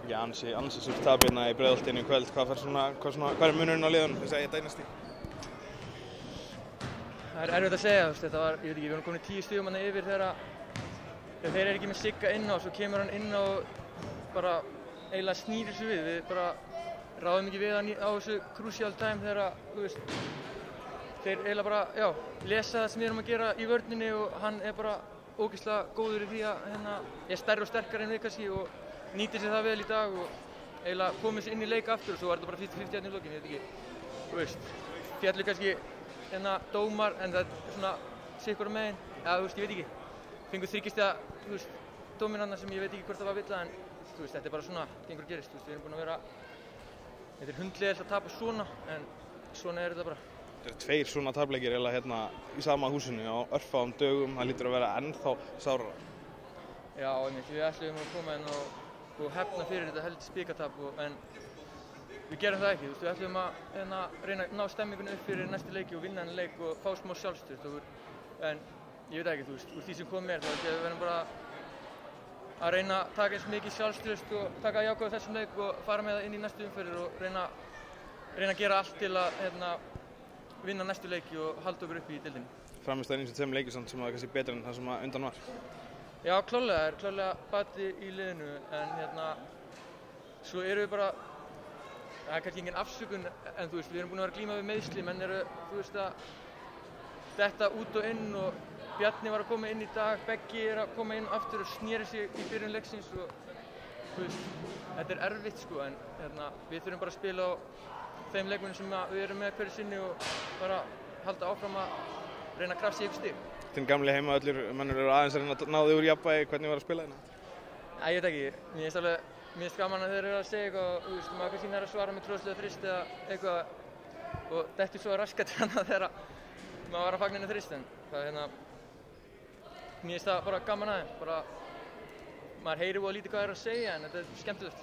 Já, ansi súrt tap hérna í Breiðholtinu í kvöld. Hvað munurinn á liðunum þess að þetta einasta stig? Það erfitt að segja, þetta var, ég veit ekki, við vorum komin 10 stigum þarna yfir þegar þeir eru ekki með Sigga inn á, svo kemur hann inn á og bara eiginlega snýr þessu við. Við bara ráðum ekki við hann á þessu crucial time þegar, þú veist, þeir eiginlega bara, já, lesa það sem við erum að gera í vörninni og hann er bara ógeðslega góður í því að er stærri og sterkari en við kannski og nýtir sér það vel í dag og eiginlega komið sér inn í leik aftur og svo var þetta bara 50-50 hérna í lokin, ég veit ekki, þú veist, fjallu kannski dómar en það er svona sikkur megin, ja, þú veist, ég veit ekki, fengur þryggjastega, þú veist, dóminn hann sem ég veit ekki hvort það var villað en þú veist, þetta er bara svona, gengur að gerist, þú veist, við erum búin að vera, þetta er hundlegilegt að tapa svona en svona er þetta bara. Þetta eru 2 svona tapleikir hérna í sama húsinu á örfáum dögum, það lítur að vera ennþá sárara. Já, einmitt, við ætluðum að koma inn og hefna fyrir þetta heldur spikatap en við gerum það ekki, þú veist, við ætlum að reyna að ná stemmingunni upp fyrir næstu leiki og vinna þennan leik og fá smá sjálfstraust en ég veit ekki, þú veist, úr því sem komið þá held ég að við verðum bara að reyna að taka eins mikið sjálfstraust og taka jákvæðu þessum leik og fara með það inn í næstu umferðir og reyna að gera allt til að vinna næstu leiki og halda okkur upp í deildinni. Framistæðin eins og 2 leikir sem var kannski betra en það sem undan var? Já, klárlega bati í liðinu en svo erum við bara það er kannski engin afsökun en þú veist, við erum búin að vera að glíma við meiðsli menn eru, þú veist að detta út og inn og Bjarni var að koma inn í dag, Beggi er að koma inn aftur og sneri sig í byrjun leiksins og þú veist, þetta er erfitt sko en við þurfum bara að spila á þeim leikmennum sem við erum með hverju sinni og bara halda áfram að reyna að krafsa í ykkur stig. Þinn gamli heimavöllur, mennur eru aðeins að reyna að ná þig úr jafnvægi, hvernig var að spila hérna? Ég veit ekki, mér finnst gaman að þeir eru að segja eitthvað og þú veist, maður kannski er að svara með tróðslega þrist eða eitthvað og dettur svo raskat þegar maður var að fagna henni þrist en það mér finnst það bara gaman aðeins, bara maður heyrir voða lítið hvað þeir eru að segja en þetta er skemmtilegt.